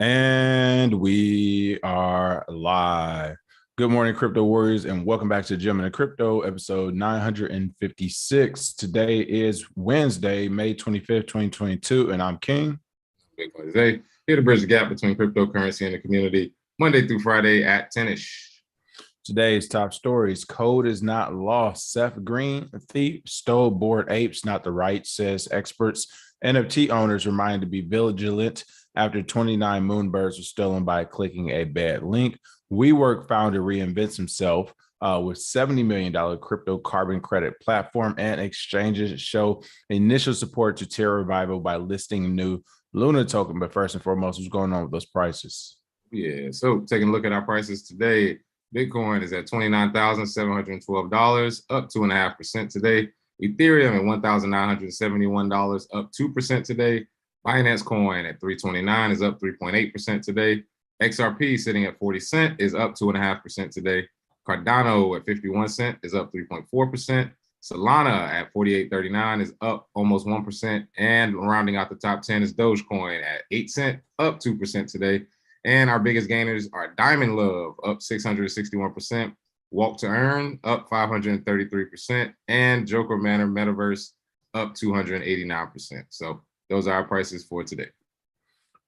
And we are live. Good morning, crypto warriors, and welcome back to Gem and Crypto, episode 956. Today is Wednesday, May 25th, 2022, and I'm King. Bitcoin today, here to bridge the gap between cryptocurrency and the community, Monday through Friday at 10ish. Today's top stories: code is not lost. Seth Green, thief, stole Bored Apes, not the right, says experts. NFT owners reminded to be vigilant after 29 Moonbirds were stolen by clicking a bad link. WeWork founder reinvents himself with $70 million crypto carbon credit platform, and exchanges show initial support to Terra revival by listing new Luna token. But first and foremost, what's going on with those prices? Yeah, so taking a look at our prices today, Bitcoin is at $29,712, up 2.5% today. Ethereum at $1,971, up 2% today. Binance Coin at $329 is up 3.8% today. XRP sitting at 40 cents is up 2.5% today. Cardano at 51 cents is up 3.4%. Solana at 48.39 is up almost 1%. And rounding out the top 10 is Dogecoin at 8 cents, up 2% today. And our biggest gainers are Diamond Love, up 661%, Walk to Earn, up 533%, and Joker Manor Metaverse, up 289%. So those are our prices for today.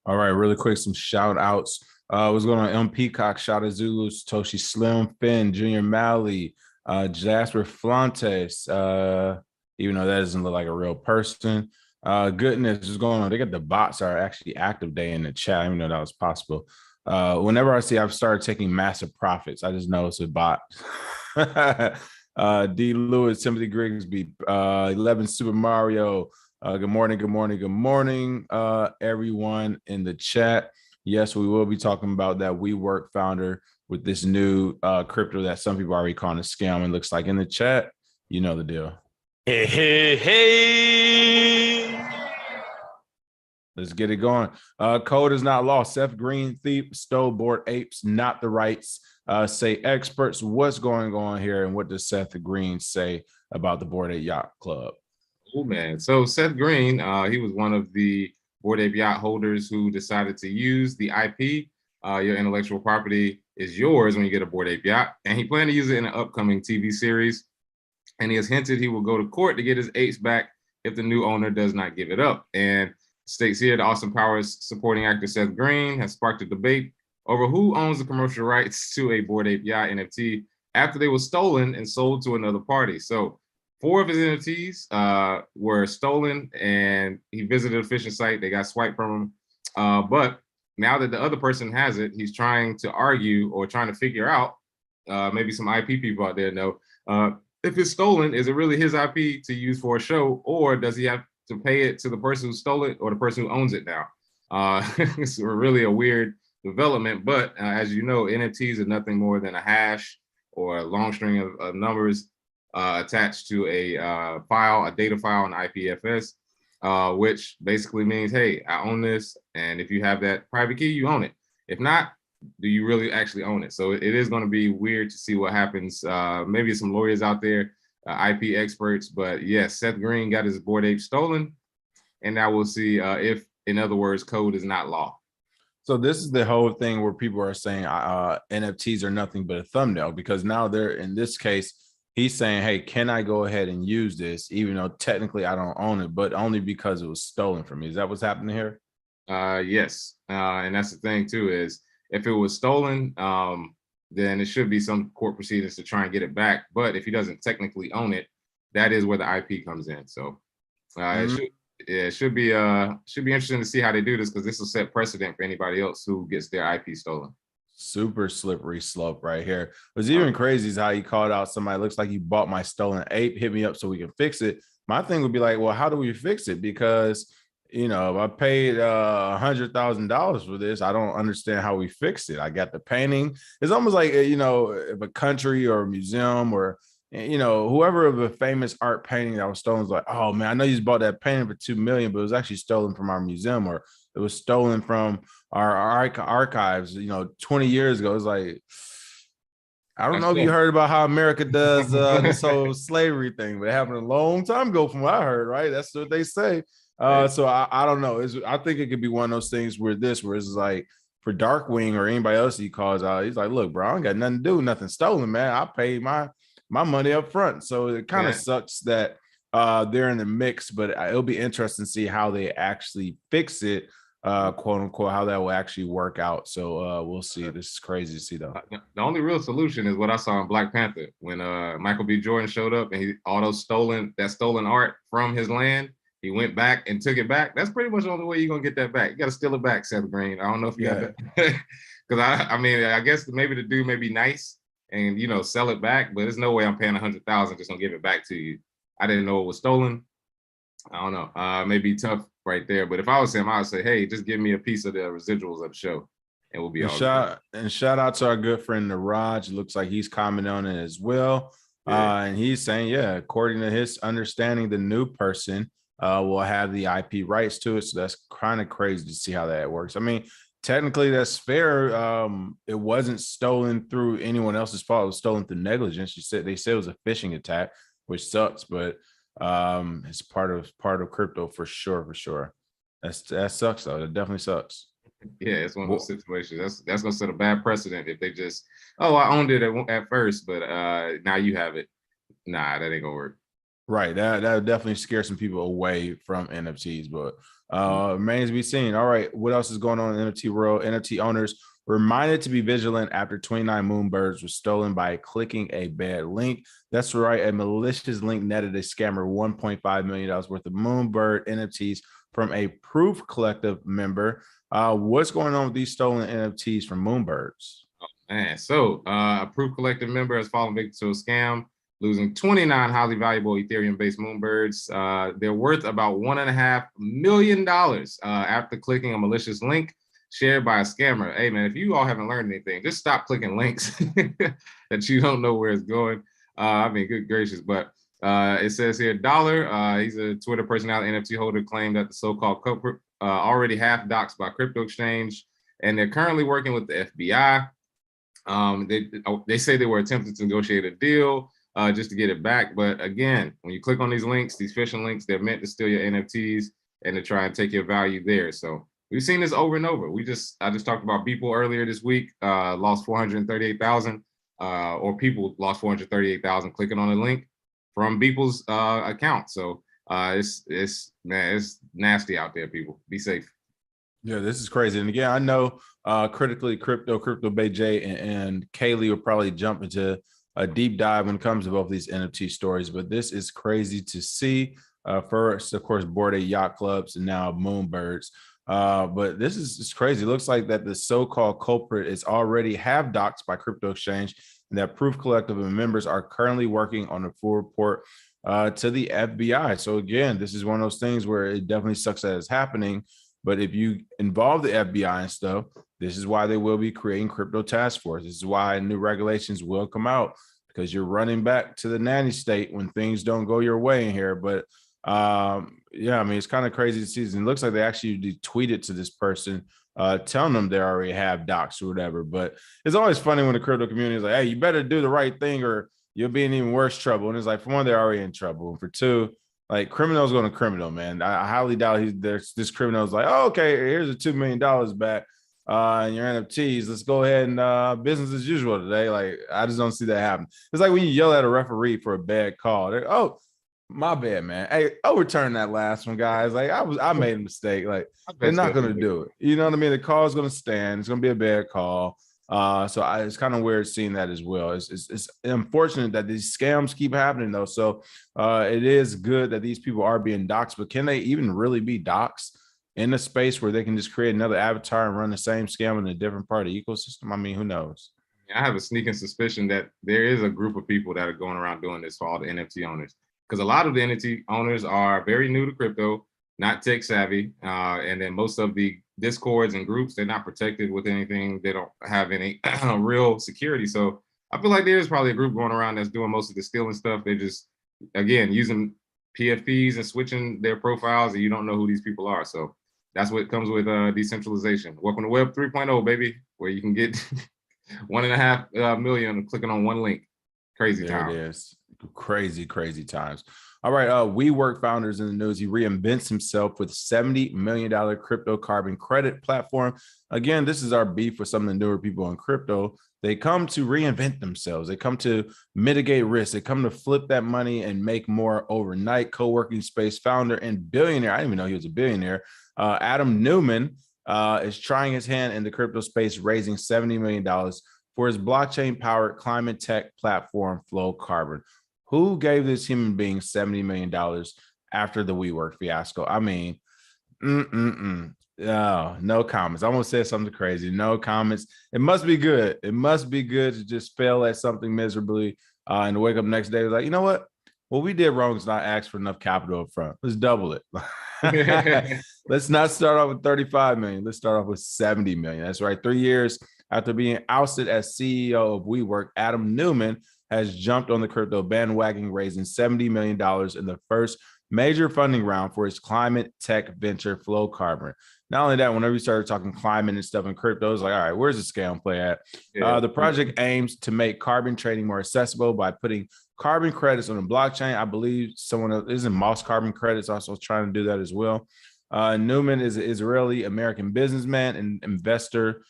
All right, really quick, some shout outs. What's going on? M. Peacock, Shout out Zulu, Satoshi Slim, Finn, Junior Malley, Jasper Flantes, even though that doesn't look like a real person. Goodness, what's going on? They got the bots are actually active day in the chat. I didn't know that was possible. Whenever I see I've started taking massive profits, I just know it's a bot. D. Lewis, Timothy Grigsby, 11 Super Mario. Good morning, everyone in the chat. Yes, we will be talking about that WeWork founder with this new crypto that some people are already calling a scam. And looks like in the chat, you know the deal. Hey. Let's get it going. Code is not lost. Seth Green, thief, stole Bored Apes, not the rights, say experts. What's going on here, and what does Seth Green say about the Bored Ape Yacht Club? Oh, man. So Seth Green, he was one of the Bored Ape Yacht holders who decided to use the IP. Your intellectual property is yours when you get a Bored Ape Yacht. And he planned to use it in an upcoming TV series. And he has hinted he will go to court to get his apes back if the new owner does not give it up. And states here, the Austin Powers supporting actor Seth Green has sparked a debate over who owns the commercial rights to a Bored Ape Yacht NFT after they were stolen and sold to another party. So 4 of his NFTs were stolen, and he visited a phishing site. They got swiped from him. But now that the other person has it, he's trying to argue or trying to figure out, maybe some IP people out there know, if it's stolen, is it really his IP to use for a show, or does he have to pay it to the person who stole it or the person who owns it now? It's really a weird development, but as you know, NFTs are nothing more than a hash or a long string of numbers attached to a file, a data file, an IPFS, which basically means, hey, I own this, and if you have that private key, you own it. If not, do you really actually own it? So it is going to be weird to see what happens. Maybe some lawyers out there, IP experts, but yes, Seth Green got his Bored Ape stolen, and now we'll see if, in other words, code is not law. So this is the whole thing where people are saying NFTs are nothing but a thumbnail, because now they're, in this case, he's saying, hey, can I go ahead and use this, even though technically I don't own it, but only because it was stolen from me. Is that what's happening here? Yes. And that's the thing, too, is if it was stolen, then it should be some court proceedings to try and get it back. But if he doesn't technically own it, that is where the IP comes in. So it should be interesting to see how they do this, because this will set precedent for anybody else who gets their IP stolen. Super slippery slope right here. What's even crazy is how he called out somebody, looks like you bought my stolen ape, hit me up so we can fix it. My thing would be like, well, how do we fix it? Because, you know, I paid $100,000 for this. I don't understand how we fixed it. I got the painting. It's almost like, you know, if a country or a museum or, you know, whoever of a famous art painting that was stolen is like, oh man, I know you bought that painting for $2 million, but it was actually stolen from our museum, or it was stolen from our archives, you know, 20 years ago. It's like, I don't know if you heard about how America does this whole slavery thing, but it happened a long time ago from what I heard, right? That's what they say. Hey, So I don't know. I think it could be one of those things where it's like for Darkwing or anybody else he calls out, he's like, look, bro, I ain't got nothing to do, nothing stolen, man. I paid my money up front. So it kind of man. sucks that they're in the mix, but it'll be interesting to see how they actually fix it, quote unquote, how that will actually work out. So we'll see. This is crazy to see though. The only real solution is what I saw in Black Panther when Michael B. Jordan showed up and all those stolen art from his land. He went back and took it back. That's pretty much the only way you're gonna get that back. You got to steal it back, Seth Green. I don't know if you have that, because I mean, I guess maybe the dude may be nice and sell it back, but there's no way I'm paying 100,000 just gonna give it back to you. I didn't know it was stolen. I don't know. Maybe tough right there. But if I was him, I would say, hey, just give me a piece of the residuals of the show, and we'll be all good. Shout out to our good friend Niraj. It looks like he's commenting on it as well. Yeah. And he's saying, yeah, according to his understanding, the new person will have the IP rights to it. So that's kind of crazy to see how that works. I mean, technically that's fair. It wasn't stolen through anyone else's fault. It was stolen through negligence. They said it was a phishing attack, which sucks, but it's part of crypto for sure. That sucks though. That definitely sucks. Yeah, it's one of those situations. That's gonna set a bad precedent if they just, oh, I owned it at first, but now you have it. Nah, that ain't gonna work. Right. That would definitely scare some people away from NFTs, but remains to be seen. All right. What else is going on in the NFT world? NFT owners reminded to be vigilant after 29 Moonbirds were stolen by clicking a bad link. That's right. A malicious link netted a scammer $1.5 million worth of Moonbird NFTs from a Proof Collective member. What's going on with these stolen NFTs from Moonbirds? Oh, man. So a Proof Collective member has fallen victim to a scam, losing 29 highly valuable Ethereum-based Moonbirds. They're worth about $1.5 million after clicking a malicious link shared by a scammer. Hey, man, if you all haven't learned anything, just stop clicking links that you don't know where it's going. I mean, good gracious. But it says here, Dollar, he's a Twitter personality, NFT holder, claimed that the so-called culprit already half doxed by crypto exchange, and they're currently working with the FBI. They say they were attempting to negotiate a deal just to get it back. But again, when you click on these links, these phishing links, they're meant to steal your NFTs and to try and take your value there. So we've seen this over and over. I just talked about people earlier this week, lost 438,000, or people lost 438,000 clicking on a link from people's account. So it's nasty out there, people. Be safe. Yeah, this is crazy. And again, I know Critically Crypto Bay J and Kaylee will probably jump into a deep dive when it comes to both these NFT stories, but this is crazy to see. First, of course, Bored Ape Yacht Clubs and now Moonbirds. But this is just crazy. It looks like that the so-called culprit is already have doxed by crypto exchange, and that Proof Collective and members are currently working on a full report to the FBI. So again, this is one of those things where it definitely sucks that it's happening. But if you involve the FBI and stuff, this is why they will be creating crypto task force. This is why new regulations will come out, because you're running back to the nanny state when things don't go your way in here. But yeah, I mean, it's kind of crazy to see. It looks like they actually tweeted to this person telling them they already have docs or whatever. But it's always funny when the crypto community is like, hey, you better do the right thing or you'll be in even worse trouble. And it's like, for one, they're already in trouble. And for two, like, criminals going to criminal, man. I highly doubt this criminal is like, oh, okay, here's a $2 million back and your NFTs. Let's go ahead and business as usual today. Like, I just don't see that happen. It's like when you yell at a referee for a bad call. They're, oh, my bad, man. Hey, overturn that last one, guys. Like, I made a mistake. Like, they're not going to do it. You know what I mean? The call is going to stand. It's going to be a bad call. So it's kind of weird seeing that as well. It's unfortunate that these scams keep happening though. So it is good that these people are being doxxed, but can they even really be doxxed in a space where they can just create another avatar and run the same scam in a different part of the ecosystem? I mean, who knows? I have a sneaking suspicion that there is a group of people that are going around doing this for all the NFT owners, because a lot of the NFT owners are very new to crypto, not tech savvy, and then most of the discords and groups, they're not protected with anything. They don't have any real security. So I feel like there's probably a group going around that's doing most of the stealing stuff. They're just, again, using PFPs and switching their profiles, and you don't know who these people are. So that's what comes with decentralization. Welcome to Web 3.0, baby, where you can get 1.5 million clicking on one link. Crazy there time. it is. Crazy times. All right, WeWork founders in the news. He reinvents himself with $70 million crypto carbon credit platform. Again, this is our beef with some of the newer people in crypto. They come to reinvent themselves. They come to mitigate risk. They come to flip that money and make more overnight. Co-working space founder and billionaire. I didn't even know he was a billionaire. Adam Newman is trying his hand in the crypto space, raising $70 million for his blockchain-powered climate tech platform, Flow Carbon. Who gave this human being $70 million after the WeWork fiasco? I mean, no comments. I almost said something crazy. No comments. It must be good. It must be good to just fail at something miserably and to wake up next day like, you know what? What we did wrong is not ask for enough capital up front. Let's double it. Let's not start off with 35 million. Let's start off with 70 million. That's right. 3 years after being ousted as CEO of WeWork, Adam Newman has jumped on the crypto bandwagon, raising $70 million in the first major funding round for his climate tech venture, Flow Carbon. Not only that, whenever we started talking climate and stuff in crypto, it's like, all right, where's the scam play at? The project aims to make carbon trading more accessible by putting carbon credits on the blockchain. I believe someone else, isn't Moss Carbon Credits also trying to do that as well. Newman is an Israeli-American businessman and investor,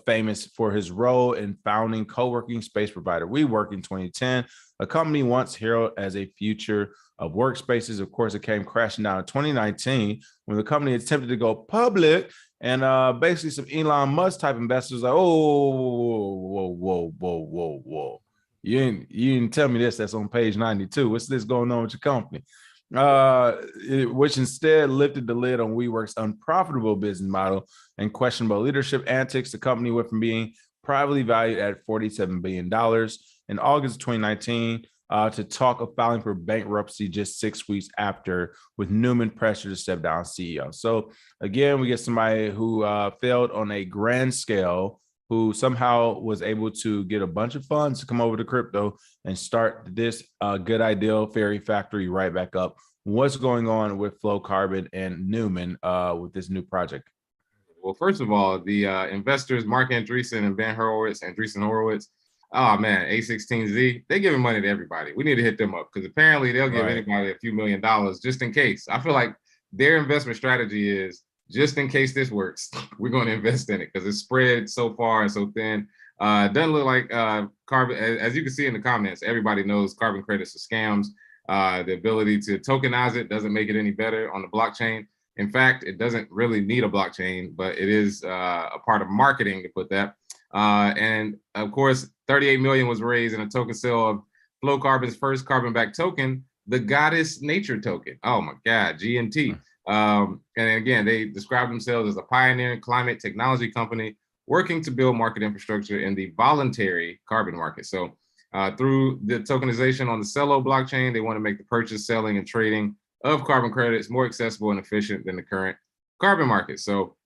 famous for his role in founding co-working space provider WeWork in 2010, a company once heralded as a future of workspaces. Of course, it came crashing down in 2019 when the company attempted to go public, and basically some Elon Musk type investors like, oh, whoa. You didn't tell me this. That's on page 92. What's this going on with your company? Which instead lifted the lid on WeWork's unprofitable business model and questionable leadership antics. The company went from being privately valued at $47 billion in August 2019 to talk of filing for bankruptcy just 6 weeks after, with Newman pressure to step down as CEO. So again, we get somebody who failed on a grand scale, who somehow was able to get a bunch of funds to come over to crypto and start this good idea fairy factory right back up. What's going on with Flow Carbon and Newman with this new project? Well, first of all, the investors, Mark Andreessen and Andreessen Horowitz, oh man, A16Z, they're giving money to everybody. We need to hit them up because apparently they'll give anybody a few $1 million just in case. I feel like their investment strategy is, just in case this works, we're going to invest in it because it's spread so far and so thin. It doesn't look like carbon, as you can see in the comments, everybody knows carbon credits are scams. The ability to tokenize it doesn't make it any better on the blockchain. In fact, it doesn't really need a blockchain, but it is a part of marketing to put that. And of course, 38 million was raised in a token sale of Flow Carbon's first carbon-backed token, the Goddess Nature token. Oh my God, GNT. And again, they describe themselves as a pioneering climate technology company working to build market infrastructure in the voluntary carbon market. So through the tokenization on the Celo blockchain, they want to make the purchase, selling, and trading of carbon credits more accessible and efficient than the current carbon market. So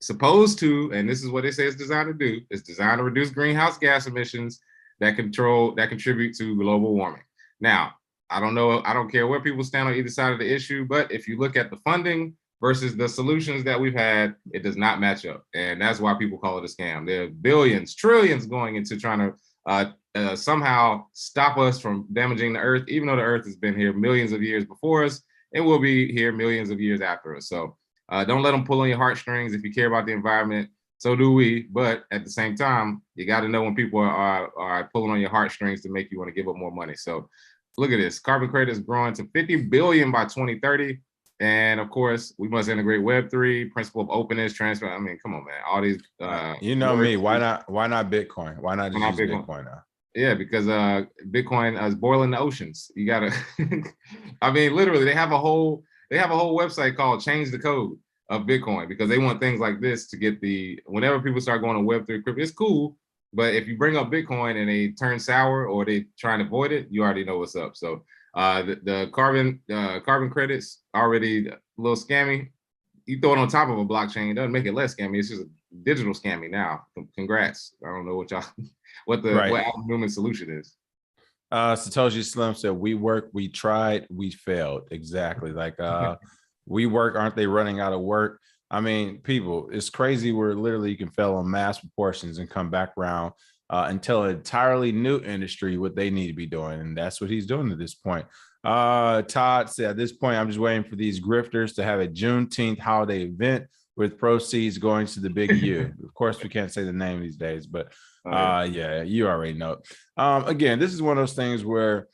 supposed to, and this is what they say it's designed to do, it's designed to reduce greenhouse gas emissions that contribute to global warming. Now, I don't know, I don't care where people stand on either side of the issue, but if you look at the funding versus the solutions that we've had, it does not match up. And that's why people call it a scam. There are billions, trillions going into trying to somehow stop us from damaging the earth, even though the earth has been here millions of years before us, it will be here millions of years after us. So don't let them pull on your heartstrings. If you care about the environment, so do we. But at the same time, you got to know when people are pulling on your heartstrings to make you want to give up more money. So look at this. Carbon credits growing to 50 billion by 2030. And of course, we must integrate Web3, principle of openness, transfer. I mean, come on, man. All these you know me. Why not Bitcoin? Why not just use Bitcoin now? Yeah, because Bitcoin is boiling the oceans. You gotta I mean, literally, they have a whole website called Change the Code of Bitcoin because they want things like this to get whenever people start going to Web3 crypto, it's cool. But if you bring up Bitcoin and they turn sour or they try and avoid it, you already know what's up. So the carbon credits already a little scammy. You throw it on top of a blockchain, it doesn't make it less scammy. It's just a digital scammy now. Congrats. I don't know what what Adam Newman's solution is. Satoshi Slim said, WeWork, we tried, we failed. Exactly. Like WeWork, aren't they running out of work? I mean, people, it's crazy where literally you can fail on mass proportions and come back around and tell an entirely new industry what they need to be doing. And that's what he's doing at this point. Todd said, at this point, I'm just waiting for these grifters to have a Juneteenth holiday event with proceeds going to the big U. Of course, we can't say the name these days, but yeah, you already know. Again, this is one of those things where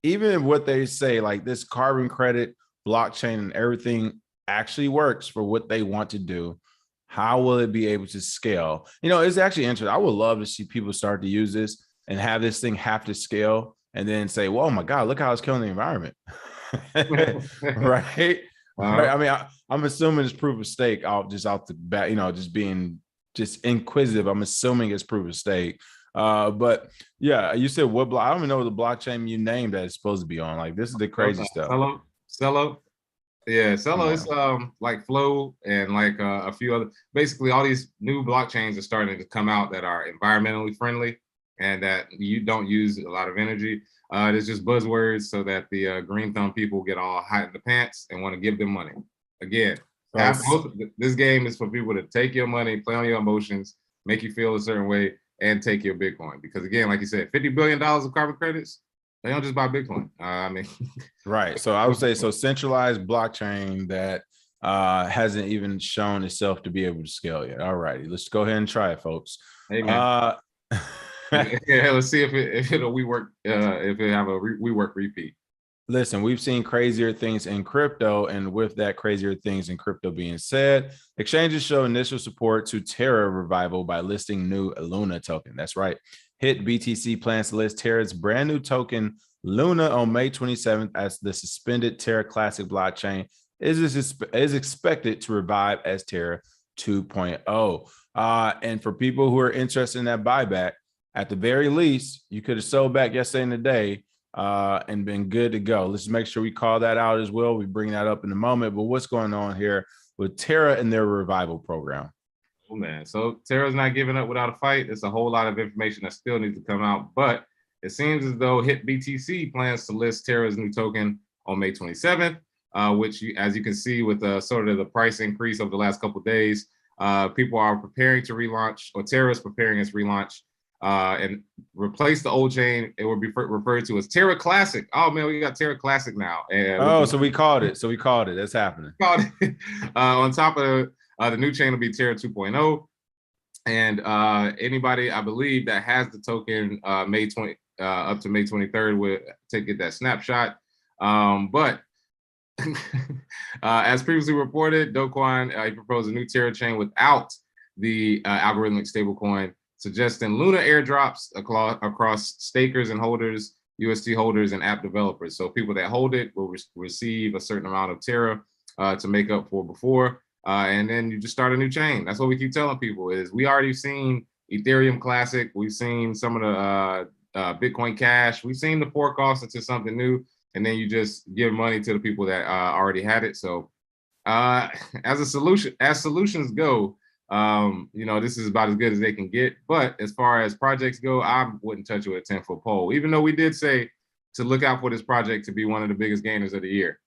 even what they say, like this carbon credit, blockchain, and everything actually works for what they want to do. How will it be able to scale? You know, it's actually interesting. I would love to see people start to use this and have this thing have to scale and then say, well, oh my God, look how it's killing the environment. Right. Right. I mean, I'm assuming it's proof of stake out the bat, you know, just being just inquisitive. I'm assuming it's proof of stake. But yeah, you said what block? I don't even know the blockchain you named that it's supposed to be on. Like, this is the crazy stuff. Cello. Yeah, Cello is like Flow and like a few other, basically all these new blockchains are starting to come out that are environmentally friendly and that you don't use a lot of energy. It's just buzzwords so that the green thumb people get all hot in the pants and want to give them money. Again, this game is for people to take your money, play on your emotions, make you feel a certain way, and take your Bitcoin. Because again, like you said, $50 billion of carbon credits, they don't just buy Bitcoin. I mean, right. So I would say centralized blockchain that hasn't even shown itself to be able to scale yet. All righty, let's go ahead and try it, folks. Hey, man. Yeah, let's see if it'll WeWork, if it have a WeWork repeat. Listen, we've seen crazier things in crypto, and with that crazier things in crypto being said, exchanges show initial support to Terra revival by listing new Luna token. That's right. HIT BTC plans to list Terra's brand new token Luna on May 27th as the suspended Terra Classic blockchain is expected to revive as Terra 2.0. And for people who are interested in that buyback, at the very least, you could have sold back yesterday and today and been good to go. Let's make sure we call that out as well. We bring that up in a moment. But what's going on here with Terra and their revival program? Oh, man. So Terra's not giving up without a fight. It's a whole lot of information that still needs to come out. But it seems as though HIT BTC plans to list Terra's new token on May 27th, which, as you can see with sort of the price increase over the last couple of days, people are preparing to relaunch, or Terra's preparing its relaunch, and replace the old chain. It will be referred to as Terra Classic. Oh man, we got Terra Classic now. So we called it. That's happening. On top of the new chain will be Terra 2.0. And anybody, I believe, that has the token May 20 up to May 23rd will get that snapshot. But as previously reported, Do Kwon he proposed a new Terra chain without the algorithmic stablecoin, suggesting Luna airdrops across stakers and holders, UST holders, and app developers. So people that hold it will receive a certain amount of Terra to make up for before. And then you just start a new chain. That's what we keep telling people is we already seen Ethereum Classic. We've seen some of the Bitcoin Cash. We've seen the fork offs into something new. And then you just give money to the people that already had it. So as solutions go, this is about as good as they can get. But as far as projects go, I wouldn't touch it with a 10-foot pole, even though we did say to look out for this project to be one of the biggest gainers of the year.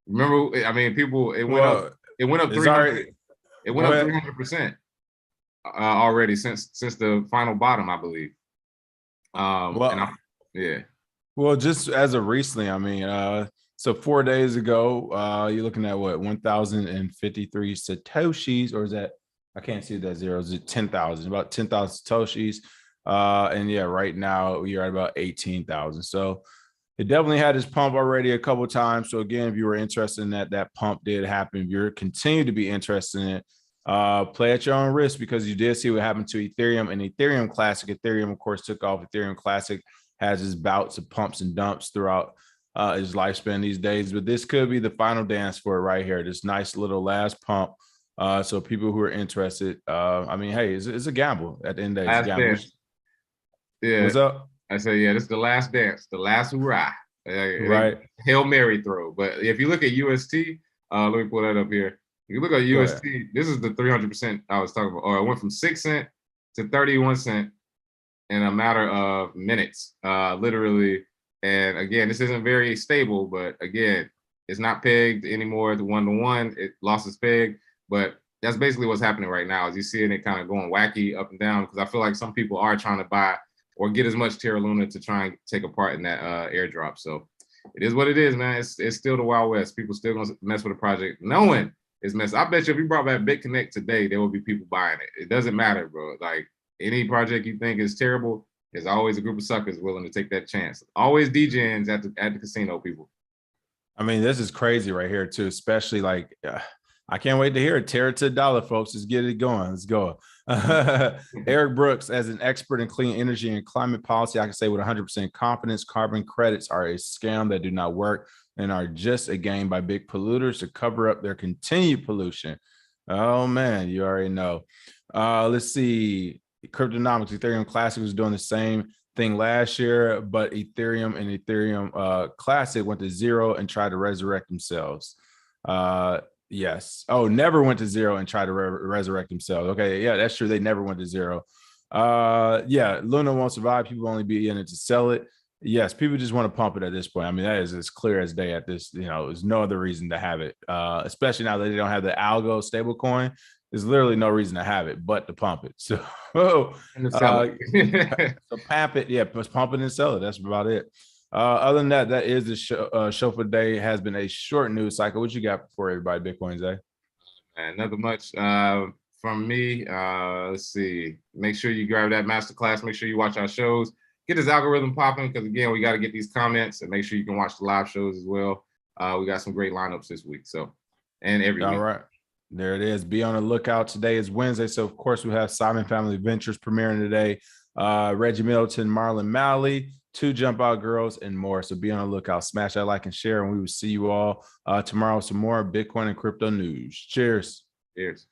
Remember, I mean, it went up 300%. It went up 300% already since the final bottom, I believe. Well, just as of recently, I mean, so 4 days ago, you're looking at what, 1,053 Satoshis, or is that, I can't see that zero. Is it 10,000? About 10,000 Satoshis. And yeah, right now you're at about 18,000. So it definitely had this pump already a couple of times. So again, if you were interested in that pump did happen. If you're continue to be interested in it, play at your own risk, because you did see what happened to Ethereum and Ethereum Classic. Ethereum, of course, took off. Ethereum Classic has his bouts of pumps and dumps throughout his lifespan these days. But this could be the final dance for it right here. This nice little last pump. So people who are interested, I mean, hey, it's a gamble at the end of the day. Yeah. What's up? I say, yeah, this is the last dance, the last hurrah. Right. Hail Mary throw. But if you look at UST, let me pull that up here. If you look at UST, this is the 300% I was talking about. Or it went from 6 cents to 31 cents in a matter of minutes, literally. And again, this isn't very stable, but again, it's not pegged anymore to 1-to-1. It lost its peg. But that's basically what's happening right now. As you see it kind of going wacky up and down, because I feel like some people are trying to buy or get as much Terra Luna to try and take a part in that airdrop. So it is what it is, man. It's still the Wild West. People still gonna mess with the project, knowing it's mess. I bet you if you brought back BitConnect today, there will be people buying it. It doesn't matter, bro. Like any project you think is terrible, there's always a group of suckers willing to take that chance. Always DJs at the casino, people. I mean, this is crazy right here too, especially like I can't wait to hear it. Terra to $1, folks. Let's get it going. Let's go. Eric Brooks, as an expert in clean energy and climate policy, I can say with 100% confidence, carbon credits are a scam that do not work and are just a game by big polluters to cover up their continued pollution. Oh man, you already know. Let's see. Cryptonomics, Ethereum Classic was doing the same thing last year, but Ethereum and Ethereum Classic went to zero and tried to resurrect themselves. Yes. Oh, never went to zero and tried to resurrect themselves. Okay. Yeah, that's true. They never went to zero. Yeah, Luna won't survive. People only be in it to sell it. Yes, people just want to pump it at this point. I mean, that is as clear as day at this. There's no other reason to have it, especially now that they don't have the algo stable coin. There's literally no reason to have it but to pump it. So, so pump it. Yeah, just pump it and sell it. That's about it. Other than that, that is the show for the day. Has been a short news cycle. What you got for everybody, Bitcoin Zay? Nothing much from me. Let's see. Make sure you grab that masterclass. Make sure you watch our shows. Get this algorithm popping because, again, we got to get these comments and make sure you can watch the live shows as well. We got some great lineups this week. So, and every week. All right. There it is. Be on the lookout. Today is Wednesday. So, of course, we have Simon Family Ventures premiering today. Reggie Middleton, Marlon Malley, 2 Jump Out Girls, and more. So be on the lookout. Smash that like and share, and we will see you all tomorrow with some more Bitcoin and crypto news. Cheers. Cheers.